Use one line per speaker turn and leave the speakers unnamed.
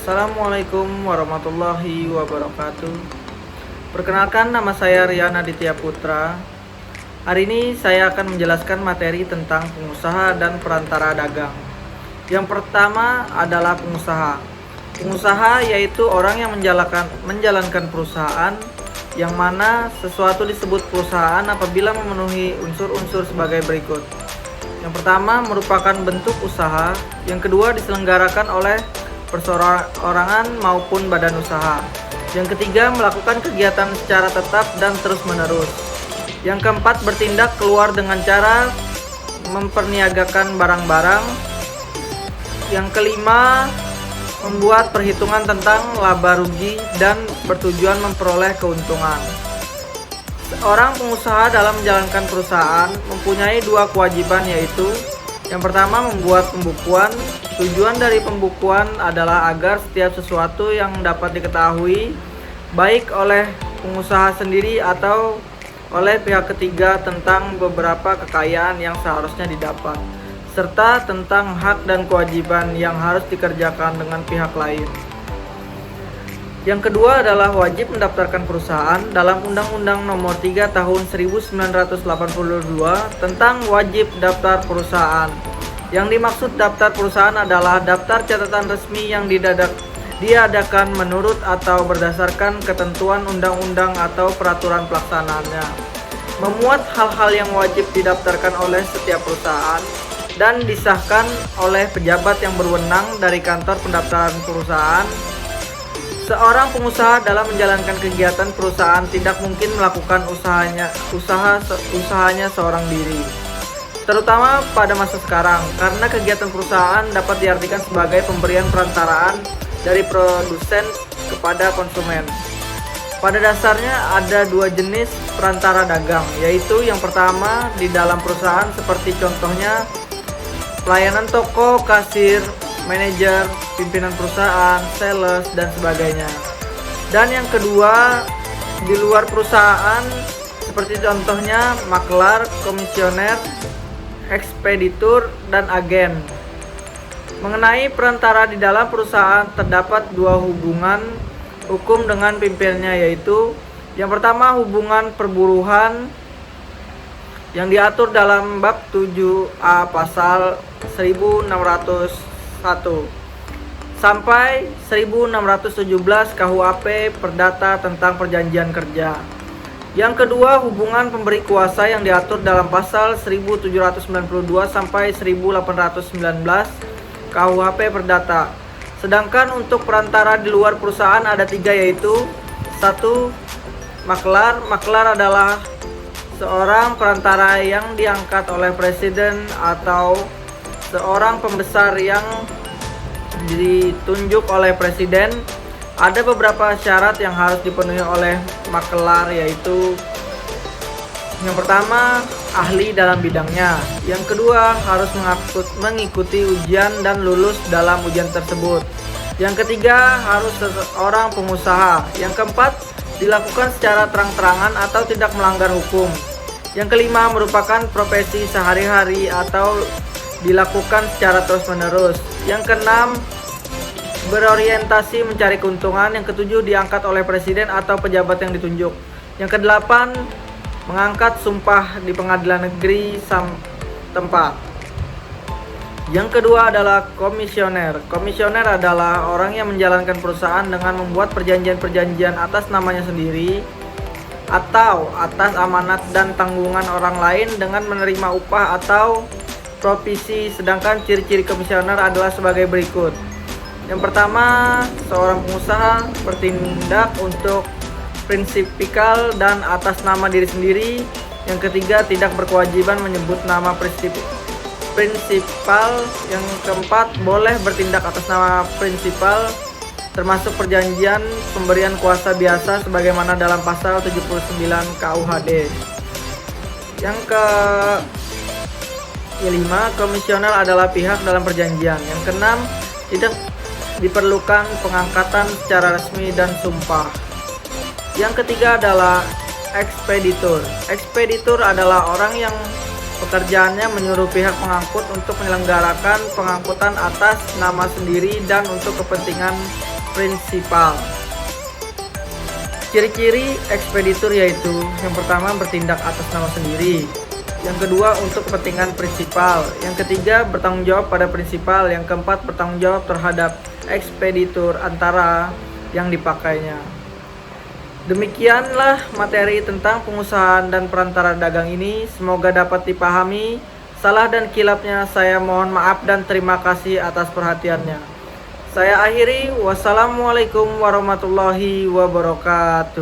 Assalamualaikum warahmatullahi wabarakatuh. Perkenalkan, nama saya Rian Aditya Putra. Hari ini saya akan menjelaskan materi tentang pengusaha dan perantara dagang. Yang pertama adalah pengusaha. Pengusaha yaitu orang yang menjalankan perusahaan, yang mana sesuatu disebut perusahaan apabila memenuhi unsur-unsur sebagai berikut. Yang pertama merupakan bentuk usaha, yang kedua diselenggarakan oleh perseorangan maupun badan usaha. Yang ketiga melakukan kegiatan secara tetap dan terus-menerus. Yang keempat bertindak keluar dengan cara memperniagakan barang-barang. Yang kelima membuat perhitungan tentang laba rugi dan bertujuan memperoleh keuntungan. Seorang pengusaha dalam menjalankan perusahaan mempunyai dua kewajiban, yaitu yang pertama membuat pembukuan. Tujuan dari pembukuan adalah agar setiap sesuatu yang dapat diketahui baik oleh pengusaha sendiri atau oleh pihak ketiga tentang beberapa kekayaan yang seharusnya didapat, serta tentang hak dan kewajiban yang harus dikerjakan dengan pihak lain. Yang kedua adalah wajib mendaftarkan perusahaan dalam Undang-Undang Nomor 3 Tahun 1982 tentang wajib daftar perusahaan. Yang dimaksud daftar perusahaan adalah daftar catatan resmi yang diadakan menurut atau berdasarkan ketentuan undang-undang atau peraturan pelaksanaannya. Memuat hal-hal yang wajib didaftarkan oleh setiap perusahaan dan disahkan oleh pejabat yang berwenang dari kantor pendaftaran perusahaan. Seorang pengusaha dalam menjalankan kegiatan perusahaan tidak mungkin melakukan usahanya seorang diri, terutama pada masa sekarang, karena kegiatan perusahaan dapat diartikan sebagai pemberian perantaraan dari produsen kepada konsumen. Pada dasarnya ada dua jenis perantara dagang, yaitu yang pertama di dalam perusahaan seperti contohnya pelayanan toko, kasir, manajer, pimpinan perusahaan, sales, dan sebagainya. Dan yang kedua di luar perusahaan seperti contohnya maklar, komisioner, ekspeditur, dan agen. Mengenai perantara di dalam perusahaan terdapat dua hubungan hukum dengan pimpinannya, yaitu yang pertama hubungan perburuhan yang diatur dalam bab 7A pasal 1601 sampai 1617 KUHP Perdata tentang Perjanjian Kerja. Yang kedua, hubungan pemberi kuasa yang diatur dalam pasal 1792 sampai 1819 KUHP Perdata. Sedangkan untuk perantara di luar perusahaan ada tiga, yaitu 1. Maklar. Maklar adalah seorang perantara yang diangkat oleh presiden atau seorang pembesar yang ditunjuk oleh presiden. Ada beberapa syarat yang harus dipenuhi oleh maklar, yaitu yang pertama ahli dalam bidangnya, yang kedua harus mengikuti ujian dan lulus dalam ujian tersebut, yang ketiga harus seorang pengusaha, yang keempat dilakukan secara terang-terangan atau tidak melanggar hukum, yang kelima merupakan profesi sehari-hari atau dilakukan secara terus-menerus, yang keenam berorientasi mencari keuntungan, yang ketujuh diangkat oleh presiden atau pejabat yang ditunjuk, yang kedelapan mengangkat sumpah di pengadilan negeri tempat. Yang kedua adalah komisioner. Komisioner adalah orang yang menjalankan perusahaan dengan membuat perjanjian-perjanjian atas namanya sendiri atau atas amanat dan tanggungan orang lain dengan menerima upah atau provisi. Sedangkan ciri-ciri komisioner adalah sebagai berikut. Yang pertama, seorang pengusaha bertindak untuk prinsipikal dan atas nama diri sendiri. Yang ketiga, tidak berkewajiban menyebut nama prinsipal. Yang keempat, boleh bertindak atas nama prinsipal, termasuk perjanjian pemberian kuasa biasa sebagaimana dalam pasal 79 KUHD. Yang kelima, komisioner adalah pihak dalam perjanjian. Yang keenam, tidak diperlukan pengangkatan secara resmi dan sumpah. Yang ketiga adalah ekspeditur. Ekspeditur adalah orang yang pekerjaannya menyuruh pihak pengangkut untuk menyelenggarakan pengangkutan atas nama sendiri dan untuk kepentingan prinsipal. Ciri-ciri ekspeditur yaitu yang pertama bertindak atas nama sendiri, yang kedua untuk kepentingan prinsipal, yang ketiga bertanggung jawab pada prinsipal, yang keempat bertanggung jawab terhadap ekspeditur antara yang dipakainya. Demikianlah materi tentang pengusahaan dan perantara dagang ini. Semoga dapat dipahami. Salah dan kilapnya saya mohon maaf dan terima kasih atas perhatiannya. Saya akhiri. Wassalamualaikum warahmatullahi wabarakatuh.